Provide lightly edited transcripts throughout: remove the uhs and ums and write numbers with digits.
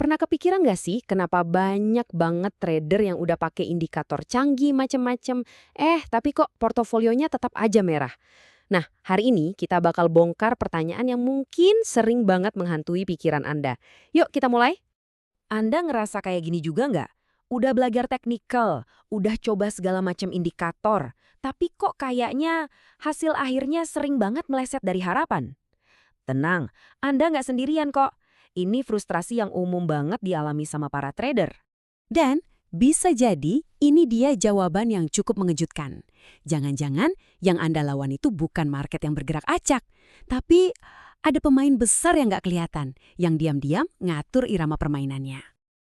Pernah kepikiran nggak sih kenapa banyak banget trader yang udah pakai indikator canggih macem-macem, tapi kok portofolionya tetap aja merah? Nah, hari ini kita bakal bongkar pertanyaan yang mungkin sering banget menghantui pikiran Anda. Yuk kita mulai. Anda ngerasa kayak gini juga nggak? Udah belajar teknikal, udah coba segala macam indikator, tapi kok kayaknya hasil akhirnya sering banget meleset dari harapan? Tenang, Anda nggak sendirian kok. Ini frustrasi yang umum banget dialami sama para trader. Dan bisa jadi ini dia jawaban yang cukup mengejutkan. Jangan-jangan yang Anda lawan itu bukan market yang bergerak acak, tapi ada pemain besar yang nggak kelihatan, yang diam-diam ngatur irama permainannya.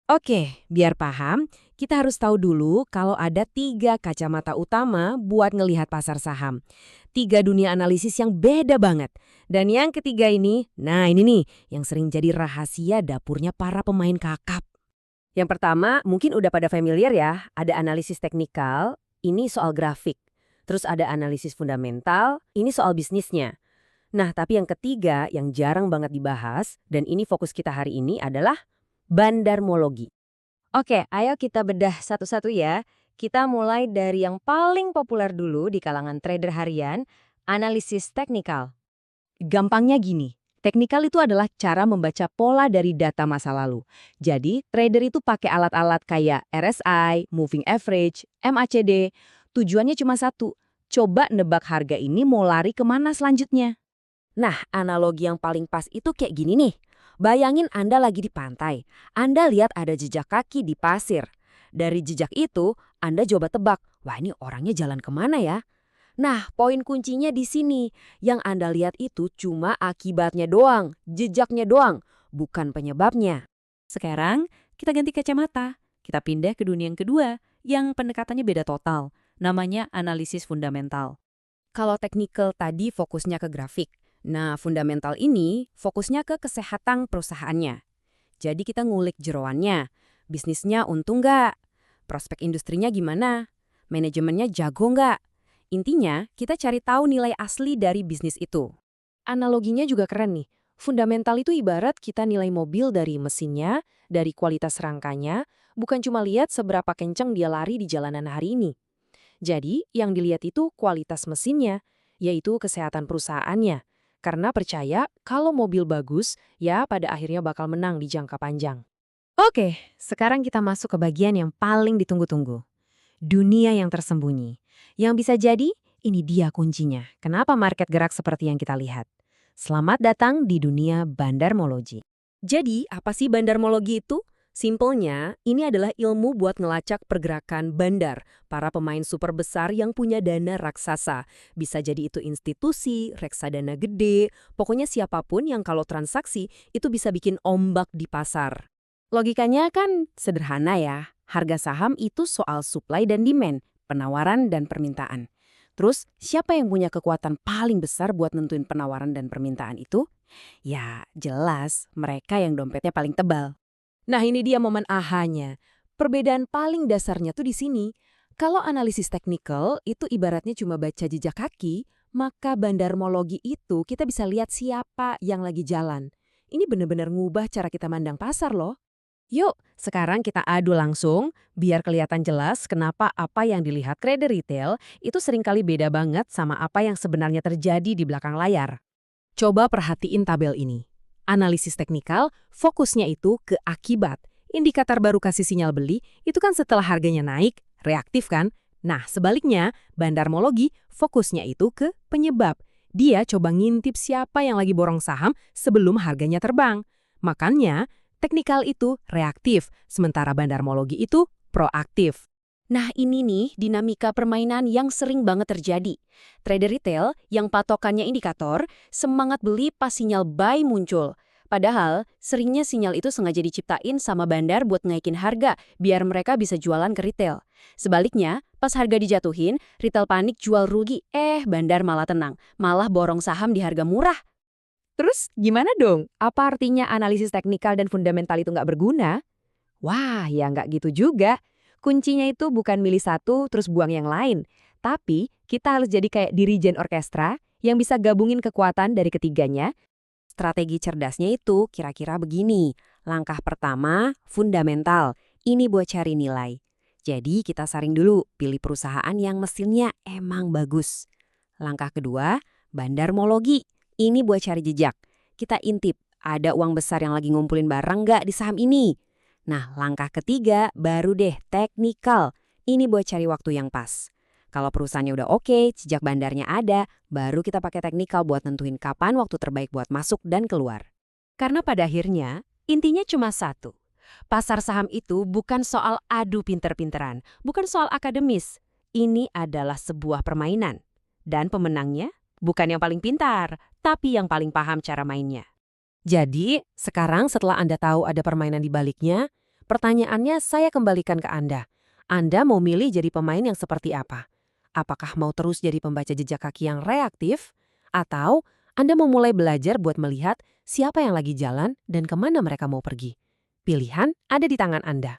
Oke, biar paham, kita harus tahu dulu kalau ada 3 kacamata utama buat ngelihat pasar saham. 3 dunia analisis yang beda banget. Dan yang ketiga ini, nah ini nih, yang sering jadi rahasia dapurnya para pemain kakap. Yang pertama, mungkin udah pada familiar ya, ada analisis teknikal, ini soal grafik. Terus ada analisis fundamental, ini soal bisnisnya. Nah, tapi yang ketiga yang jarang banget dibahas, dan ini fokus kita hari ini adalah bandarmologi. Oke, ayo kita bedah satu-satu ya. Kita mulai dari yang paling populer dulu di kalangan trader harian, analisis teknikal. Gampangnya gini, teknikal itu adalah cara membaca pola dari data masa lalu. Jadi, trader itu pakai alat-alat kayak RSI, Moving Average, MACD. Tujuannya cuma satu, coba nebak harga ini mau lari kemana selanjutnya. Nah, analogi yang paling pas itu kayak gini nih. Bayangin Anda lagi di pantai. Anda lihat ada jejak kaki di pasir. Dari jejak itu, Anda coba tebak, wah ini orangnya jalan kemana ya? Nah, poin kuncinya di sini. Yang Anda lihat itu cuma akibatnya doang, jejaknya doang, bukan penyebabnya. Sekarang kita ganti kacamata. Kita pindah ke dunia yang kedua, yang pendekatannya beda total. Namanya analisis fundamental. Kalau teknikal tadi fokusnya ke grafik. Nah, fundamental ini fokusnya ke kesehatan perusahaannya. Jadi kita ngulik jeroannya. Bisnisnya untung nggak? Prospek industrinya gimana? Manajemennya jago nggak? Intinya, kita cari tahu nilai asli dari bisnis itu. Analoginya juga keren nih. Fundamental itu ibarat kita nilai mobil dari mesinnya, dari kualitas rangkanya, bukan cuma lihat seberapa kencang dia lari di jalanan hari ini. Jadi, yang dilihat itu kualitas mesinnya, yaitu kesehatan perusahaannya. Karena percaya kalau mobil bagus, ya pada akhirnya bakal menang di jangka panjang. Oke, sekarang kita masuk ke bagian yang paling ditunggu-tunggu. Dunia yang tersembunyi. Yang bisa jadi, ini dia kuncinya. Kenapa market gerak seperti yang kita lihat? Selamat datang di dunia bandarmologi. Jadi, apa sih bandarmologi itu? Simpelnya, ini adalah ilmu buat ngelacak pergerakan bandar, para pemain super besar yang punya dana raksasa. Bisa jadi itu institusi, reksadana gede, pokoknya siapapun yang kalau transaksi itu bisa bikin ombak di pasar. Logikanya kan sederhana ya, harga saham itu soal supply dan demand, penawaran dan permintaan. Terus, siapa yang punya kekuatan paling besar buat nentuin penawaran dan permintaan itu? Ya, jelas mereka yang dompetnya paling tebal. Nah, ini dia momen ahanya. Perbedaan paling dasarnya tuh di sini. Kalau analisis teknikal itu ibaratnya cuma baca jejak kaki, maka bandarmologi itu kita bisa lihat siapa yang lagi jalan. Ini benar-benar ngubah cara kita mandang pasar loh. Yuk, sekarang kita adu langsung, biar kelihatan jelas kenapa apa yang dilihat trader retail itu seringkali beda banget sama apa yang sebenarnya terjadi di belakang layar. Coba perhatiin tabel ini. Analisis teknikal, fokusnya itu ke akibat. Indikator baru kasih sinyal beli, itu kan setelah harganya naik, reaktif kan? Nah, sebaliknya, bandarmologi fokusnya itu ke penyebab. Dia coba ngintip siapa yang lagi borong saham sebelum harganya terbang. Makanya, teknikal itu reaktif, sementara bandarmologi itu proaktif. Nah ini nih dinamika permainan yang sering banget terjadi. Trader retail yang patokannya indikator, semangat beli pas sinyal buy muncul. Padahal seringnya sinyal itu sengaja diciptain sama bandar buat naikin harga biar mereka bisa jualan ke retail. Sebaliknya, pas harga dijatuhin, retail panik jual rugi, bandar malah tenang, malah borong saham di harga murah. Terus gimana dong? Apa artinya analisis teknikal dan fundamental itu nggak berguna? Wah, ya nggak gitu juga. Kuncinya itu bukan milih satu terus buang yang lain. Tapi kita harus jadi kayak dirijen orkestra yang bisa gabungin kekuatan dari ketiganya Strategi cerdasnya itu kira-kira begini. Langkah pertama, fundamental. Ini buat cari nilai. Jadi kita saring dulu, pilih perusahaan yang mesinnya emang bagus. Langkah kedua, bandarmologi. Ini buat cari jejak. Kita intip, ada uang besar yang lagi ngumpulin barang nggak di saham ini? Nah, langkah ketiga baru deh teknikal. Ini buat cari waktu yang pas. Kalau perusahaannya udah oke, jejak bandarnya ada, baru kita pakai teknikal buat nentuin kapan waktu terbaik buat masuk dan keluar. Karena pada akhirnya, intinya cuma satu. Pasar saham itu bukan soal adu pinter-pinteran, bukan soal akademis. Ini adalah sebuah permainan. Dan pemenangnya bukan yang paling pintar, tapi yang paling paham cara mainnya. Jadi, sekarang setelah Anda tahu ada permainan di baliknya, pertanyaannya saya kembalikan ke Anda. Anda mau milih jadi pemain yang seperti apa? Apakah mau terus jadi pembaca jejak kaki yang reaktif? Atau Anda mau mulai belajar buat melihat siapa yang lagi jalan dan kemana mereka mau pergi? Pilihan ada di tangan Anda.